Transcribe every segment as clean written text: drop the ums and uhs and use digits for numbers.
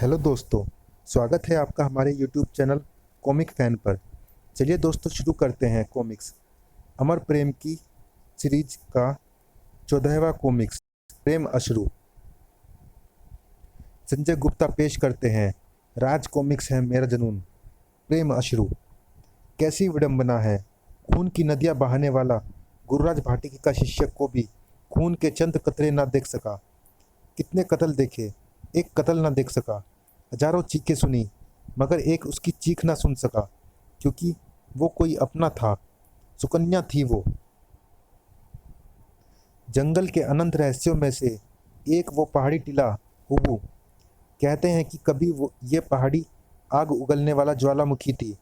Hello दोस्तों, स्वागत है आपका हमारे यूट्यूब चैनल कॉमिक फैन पर। चलिए दोस्तों, शुरू करते हैं कॉमिक्स अमर प्रेम की सीरीज का 14वां कॉमिक्स प्रेम अश्रु। संजय गुप्ता पेश करते हैं राज कॉमिक्स है मेरा जुनून प्रेम अश्रु। कैसी विडंबना है, खून की नदियां बहाने वाला गुरुराज भाटी का शिष्य को भी खून के चंद कतरे ना देख सका। कितने कत्ल देखे, एक कत्ल ना देख सका। हजारों चीखें सुनी मगर एक उसकी चीख ना सुन सका, क्योंकि वो कोई अपना था, सुकन्या थी वो। जंगल के अनंत रहस्यों में से एक वो पहाड़ी टीला हुबू। कहते हैं कि कभी वो ये पहाड़ी आग उगलने वाला ज्वालामुखी थी,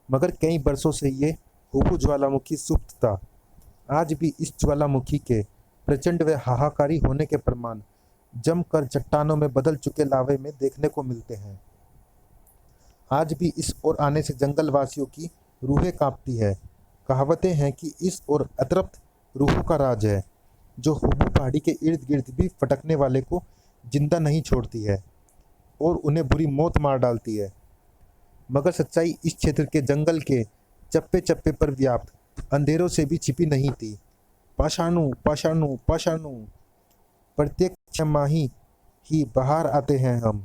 मगर कई बरसों से ये हुबू ज्वालामुखी सुप्त था। आज भी इस ज्वालामुखी के प्रचंड व हाहाकारी होने के प्रमाण जमकर चट्टानों में बदल चुके लावे में देखने को मिलते हैं। आज भी इस ओर आने से जंगल वासियों की रूहें कांपती है। कहावतें हैं कि इस ओर अतृप्त रूहों का राज है, जो हुबू पहाड़ी के इर्द गिर्द भी फटकने वाले को जिंदा नहीं छोड़ती है और उन्हें बुरी मौत मार डालती है। मगर सच्चाई इस क्षेत्र के जंगल के चप्पे चप्पे पर व्याप्त अंधेरों से भी छिपी नहीं थी। पाषाणु पाषाणु पाषाणु। प्रत्येक 6 माही ही बाहर आते हैं हम।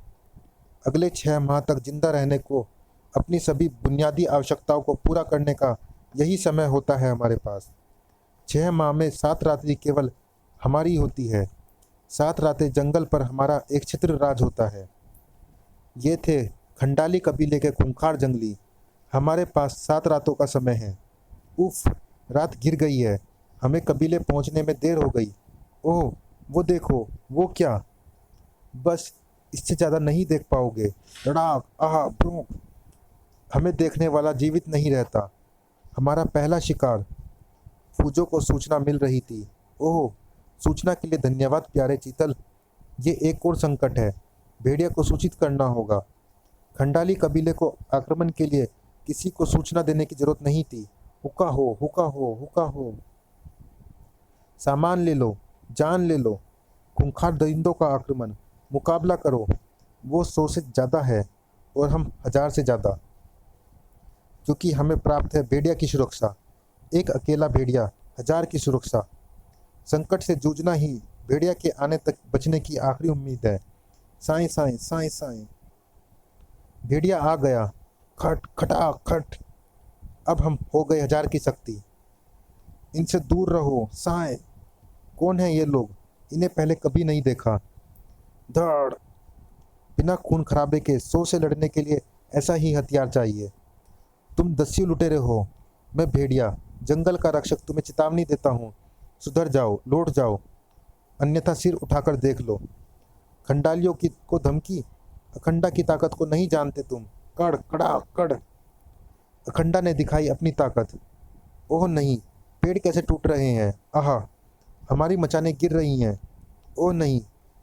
अगले 6 माह तक जिंदा रहने को, अपनी सभी बुनियादी आवश्यकताओं को पूरा करने का यही समय होता है हमारे पास। 6 माह में 7 रात्रि केवल हमारी होती है। 7 रातें जंगल पर हमारा एक छत्र राज होता है। ये थे खंडाली कबीले के खूंखार जंगली। हमारे पास 7 रातों का समय है। उफ, रात घिर गई है, हमें कबीले पहुंचने में देर हो गई। ओह, वो देखो, वो क्या। बस इससे ज़्यादा नहीं देख पाओगे। लड़ाक, आहा, भ्रूक। हमें देखने वाला जीवित नहीं रहता। हमारा पहला शिकार। फूजों को सूचना मिल रही थी। ओह, सूचना के लिए धन्यवाद प्यारे चीतल। ये एक और संकट है, भेड़िया को सूचित करना होगा। खंडाली कबीले को आक्रमण के लिए किसी को सूचना देने की जरूरत नहीं थी। हुक्का हो, हुक्का हो, हुक्का हो। सामान ले लो, जान ले लो। खूंखार दरिंदों का आक्रमण, मुकाबला करो। वो 100 से ज़्यादा है और हम 1000 से ज़्यादा, क्योंकि हमें प्राप्त है भेड़िया की सुरक्षा। एक अकेला भेड़िया, 1000 की सुरक्षा। संकट से जूझना ही भेड़िया के आने तक बचने की आखिरी उम्मीद है। साएं साएं साएं साएं। भेड़िया आ गया। खट खटा खट। अब हम हो गए 1000 की शक्ति। इनसे दूर रहो साएं। कौन है ये लोग, इन्हें पहले कभी नहीं देखा। धड़। बिना खून खराबे के 100 से लड़ने के लिए ऐसा ही हथियार चाहिए। तुम दस्यु लुटेरे हो, मैं भेड़िया जंगल का रक्षक तुम्हें चेतावनी देता हूँ। सुधर जाओ, लौट जाओ, अन्यथा सिर उठाकर देख लो। खंडालियों की को धमकी, अखंडा की ताकत को नहीं जानते तुम। कड़ कड़ा कड़। अखंडा ने दिखाई अपनी ताकत। ओह नहीं, पेड़ कैसे टूट रहे हैं। आहा, हमारी मचाने गिर रही हैं। ओह नहीं,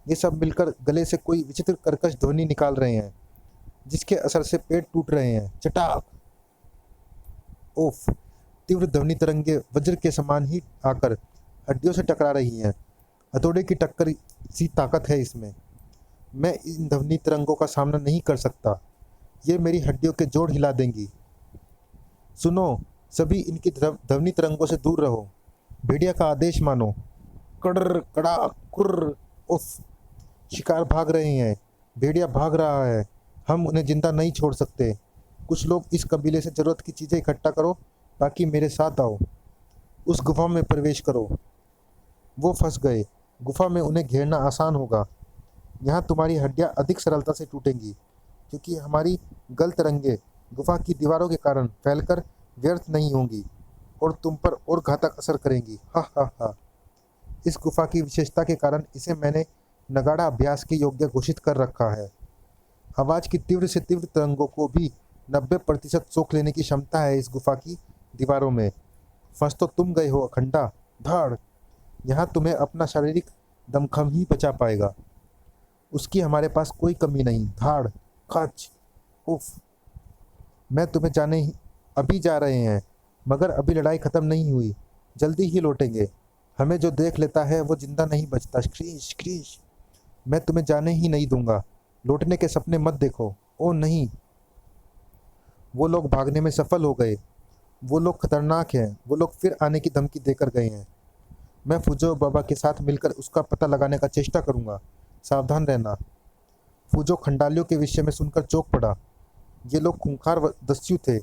ये सब मिलकर गले से कोई विचित्र कर्कश ध्वनि निकाल रहे हैं, जिसके असर से पेड़ टूट रहे हैं। चटाक। ओफ, तीव्र ध्वनि तरंगे वज्र के समान ही आकर हड्डियों से टकरा रही हैं। हथौड़े की टक्कर सी ताकत है इसमें। मैं इन ध्वनि तरंगों का सामना नहीं कर सकता। ये मेरी हड्डियों के जोड़ हिला देंगी। सुनो, सभी इनकी ध्वनि तरंगों से दूर रहो। भेड़िया का आदेश मानो। कड़र कड़ा कुर्र। उफ, शिकार भाग रहे हैं। भेड़िया भाग रहा है। हम उन्हें जिंदा नहीं छोड़ सकते। कुछ लोग इस कबीले से जरूरत की चीज़ें इकट्ठा करो, बाकी मेरे साथ आओ। उस गुफा में प्रवेश करो। वो फंस गए। गुफा में उन्हें घेरना आसान होगा। यहाँ तुम्हारी हड्डियाँ अधिक सरलता से टूटेंगी, क्योंकि हमारी गल तरंगे गुफा की दीवारों के कारण फैलकर व्यर्थ नहीं होंगी और तुम पर और घातक असर करेंगी। हा हा हा। इस गुफा की विशेषता के कारण इसे मैंने नगाड़ा अभ्यास के योग्य घोषित कर रखा है। आवाज़ की तीव्र से तीव्र तरंगों को भी 90% सोख लेने की क्षमता है इस गुफा की दीवारों में। फंस तो तुम गए हो अखंडा। धाड़। यहाँ तुम्हें अपना शारीरिक दमखम ही बचा पाएगा, उसकी हमारे पास कोई कमी नहीं। धाड़। खच। उफ, मैं तुम्हें जाने ही अभी जा रहे हैं, मगर अभी लड़ाई ख़त्म नहीं हुई। जल्दी ही लौटेंगे। हमें जो देख लेता है वो जिंदा नहीं बचता। क्रीश क्रीश। मैं तुम्हें जाने ही नहीं दूंगा। लौटने के सपने मत देखो। ओ नहीं, वो लोग भागने में सफल हो गए। वो लोग खतरनाक हैं। वो लोग फिर आने की धमकी देकर गए हैं। मैं फूजो बाबा के साथ मिलकर उसका पता लगाने का चेष्टा करूंगा। सावधान रहना। फूजो खंडालियों के विषय में सुनकर चौंक पड़ा। ये लोग खूंखार दस्यु थे।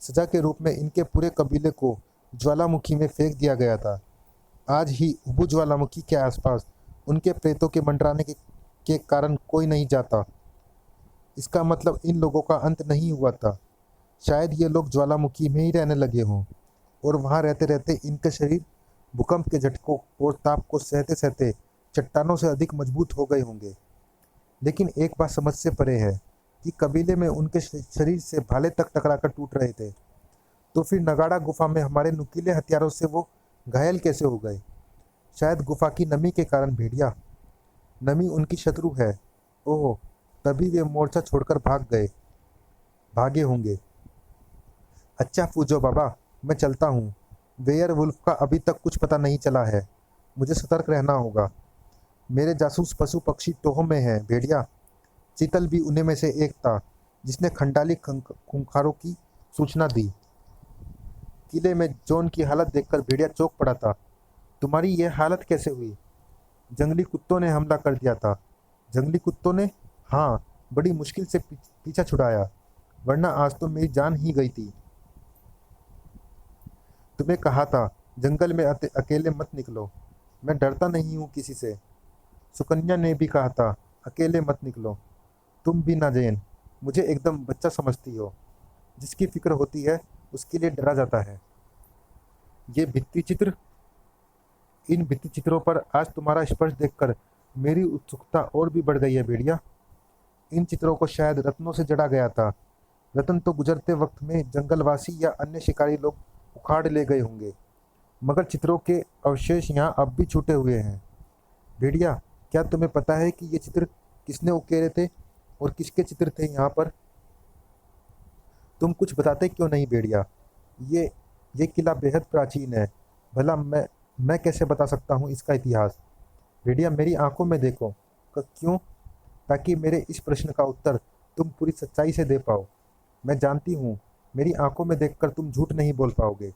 सजा के रूप में इनके पूरे कबीले को ज्वालामुखी में फेंक दिया गया था। आज ही उबू ज्वालामुखी के आसपास उनके प्रेतों के मंडराने के कारण कोई नहीं जाता। इसका मतलब इन लोगों का अंत नहीं हुआ था। शायद ये लोग ज्वालामुखी में ही रहने लगे हों और वहाँ रहते रहते इनके शरीर भूकंप के झटकों और ताप को सहते सहते चट्टानों से अधिक मजबूत हो गए होंगे। लेकिन एक बात समझ से परे है कि कबीले में उनके शरीर से भाले तक टकराकर टूट रहे थे, तो फिर नगाड़ा गुफा में हमारे नुकीले हथियारों से वो घायल कैसे हो गए? शायद गुफा की नमी के कारण भेड़िया। नमी उनकी शत्रु है। ओह, तभी वे मोर्चा छोड़कर भागे होंगे। अच्छा फूजो बाबा, मैं चलता हूँ। वेयर वुल्फ का अभी तक कुछ पता नहीं चला है। मुझे सतर्क रहना होगा। मेरे जासूस पशु पक्षी टोह में हैं भेड़िया। चीतल भी उन्हीं में से एक था जिसने खंडाली खूंखारों की सूचना दी। किले में जॉन की हालत देखकर भेड़िया चौंक पड़ा था। तुम्हारी यह हालत कैसे हुई? जंगली कुत्तों ने हमला कर दिया था। जंगली कुत्तों ने? हाँ, बड़ी मुश्किल से पीछा छुड़ाया, वरना आज तो मेरी जान ही गई थी। तुम्हें कहा था जंगल में अकेले मत निकलो। मैं डरता नहीं हूँ किसी से। सुकन्या ने भी कहा था अकेले मत निकलो। तुम भी ना जैन, मुझे एकदम बच्चा समझती हो। जिसकी फिक्र होती है उसके लिए डरा जाता है। ये भित्ति चित्र, इन भित्ति चित्रों पर आज तुम्हारा स्पर्श देखकर मेरी उत्सुकता और भी बढ़ गई है भेड़िया। इन चित्रों को शायद रत्नों से जड़ा गया था। रत्न तो गुजरते वक्त में जंगलवासी या अन्य शिकारी लोग उखाड़ ले गए होंगे, मगर चित्रों के अवशेष यहाँ अब भी छूटे हुए हैं। भेड़िया, क्या तुम्हें पता है कि ये चित्र किसने उकेरे थे और किसके चित्र थे यहाँ पर? तुम कुछ बताते क्यों नहीं भेड़िया? ये ये किला बेहद प्राचीन है। भला मैं कैसे बता सकता हूँ इसका इतिहास? भेड़िया, मेरी आंखों में देखो। क्यों? ताकि मेरे इस प्रश्न का उत्तर तुम पूरी सच्चाई से दे पाओ। मैं जानती हूँ मेरी आंखों में देखकर तुम झूठ नहीं बोल पाओगे।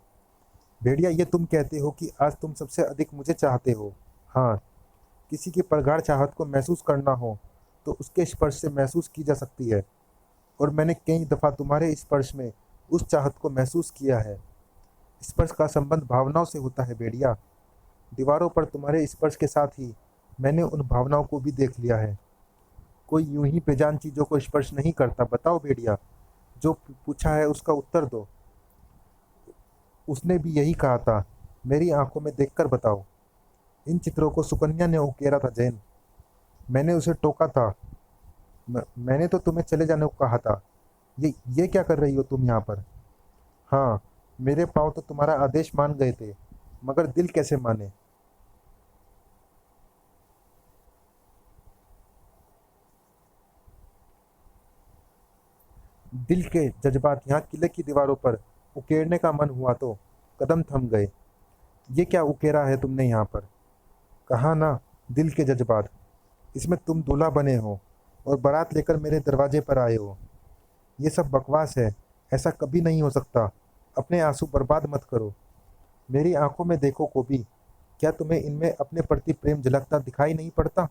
भेड़िया, ये तुम कहते हो कि आज तुम सबसे अधिक मुझे चाहते हो। हाँ, किसी की प्रगाढ़ चाहत को महसूस करना हो तो उसके स्पर्श से महसूस की जा सकती है, और मैंने कई दफ़ा तुम्हारे स्पर्श में उस चाहत को महसूस किया है। स्पर्श का संबंध भावनाओं से होता है भेड़िया। दीवारों पर तुम्हारे स्पर्श के साथ ही मैंने उन भावनाओं को भी देख लिया है। कोई यूं ही बेजान चीज़ों को स्पर्श नहीं करता। बताओ भेड़िया, जो पूछा है उसका उत्तर दो। उसने भी यही कहा था। मेरी आंखों में देखकर बताओ। इन चित्रों को सुकन्या ने उकेरा था जैन। मैंने उसे टोका था। मैंने तो तुम्हें चले जाने को कहा था। ये क्या कर रही हो तुम यहाँ पर? हाँ, मेरे पाँव तो तुम्हारा आदेश मान गए थे, मगर दिल कैसे माने? दिल के जज्बात यहाँ किले की दीवारों पर उकेरने का मन हुआ तो कदम थम गए। ये क्या उकेरा है तुमने यहाँ पर? कहा ना, दिल के जज्बात। इसमें तुम दूल्हा बने हो और बारात लेकर मेरे दरवाजे पर आए हो। ये सब बकवास है। ऐसा कभी नहीं हो सकता। अपने आंसू बर्बाद मत करो। मेरी आंखों में देखो कोबी। क्या तुम्हें इनमें अपने प्रति प्रेम झलकता दिखाई नहीं पड़ता?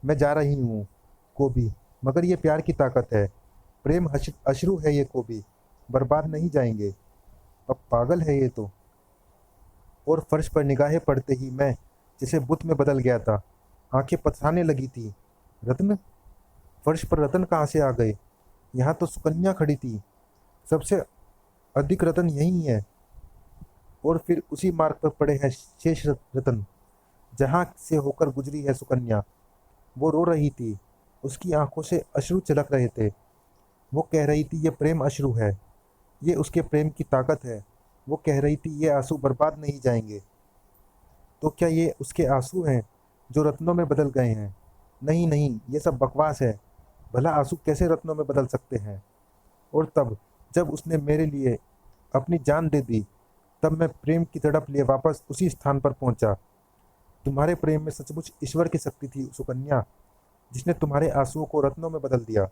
मैं जा रही हूँ कोबी, मगर ये प्यार की ताकत है। प्रेम अश्रु है ये कोबी, बर्बाद नहीं जाएंगे। अब पागल है ये तो। और फर्श पर निगाहें पड़ते ही मैं जैसे बुत में बदल गया था। आंखें पथराने लगी थी। रत्न? फर्श पर रत्न कहाँ से आ गए? यहाँ तो सुकन्या खड़ी थी। सबसे अधिक रत्न यही है। और फिर उसी मार्ग पर पड़े हैं शेष रत्न, जहाँ से होकर गुजरी है सुकन्या। वो रो रही थी। उसकी आंखों से अश्रु छलक रहे थे। वो कह रही थी ये प्रेम अश्रु है। ये उसके प्रेम की ताकत है। वो कह रही थी ये आंसू बर्बाद नहीं जाएंगे। तो क्या ये उसके आंसू हैं जो रत्नों में बदल गए हैं? नहीं नहीं, ये सब बकवास है। भला आंसू कैसे रत्नों में बदल सकते हैं? और तब जब उसने मेरे लिए अपनी जान दे दी, तब मैं प्रेम की तड़प लिए वापस उसी स्थान पर पहुंचा। तुम्हारे प्रेम में सचमुच ईश्वर की शक्ति थी सुकन्या। जिसने तुम्हारे आंसुओं को रत्नों में बदल दिया।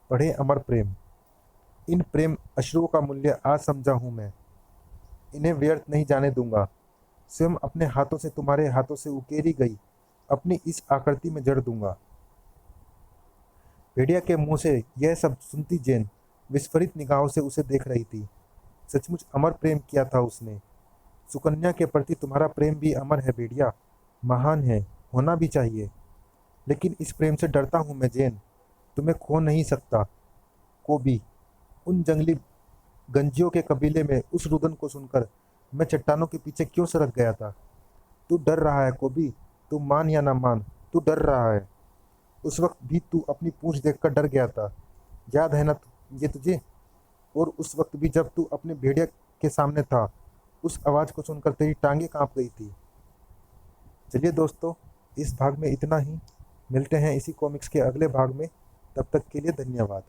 पढ़े अमर प्रेम। इन प्रेम अश्रुओं का मूल्य आज समझा हूँ मैं। इन्हें व्यर्थ नहीं जाने दूंगा। स्वयं अपने हाथों से तुम्हारे हाथों से उकेरी गई अपनी इस आकृति में जड़ दूंगा। भेड़िया के मुंह से यह सब सुनती जैन विस्फारित निगाहों से उसे देख रही थी। सचमुच अमर प्रेम किया था उसने। सुकन्या के प्रति तुम्हारा प्रेम भी अमर है भेड़िया, महान है, होना भी चाहिए। लेकिन इस प्रेम से डरता हूँ मैं जैन, तुम्हें खो नहीं सकता। को भी उन जंगली गंजियों के कबीले में उस रुदन को सुनकर मैं चट्टानों के पीछे क्यों सरक गया था। तू डर रहा है कोबी, तू मान या ना मान, तू डर रहा है। उस वक्त भी तू अपनी पूंछ देखकर डर गया था, याद है ना ये तुझे। और उस वक्त भी जब तू अपने भेड़िया के सामने था, उस आवाज़ को सुनकर तेरी टांगें कांप गई थी। चलिए दोस्तों, इस भाग में इतना ही। मिलते हैं इसी कॉमिक्स के अगले भाग में। तब तक के लिए धन्यवाद।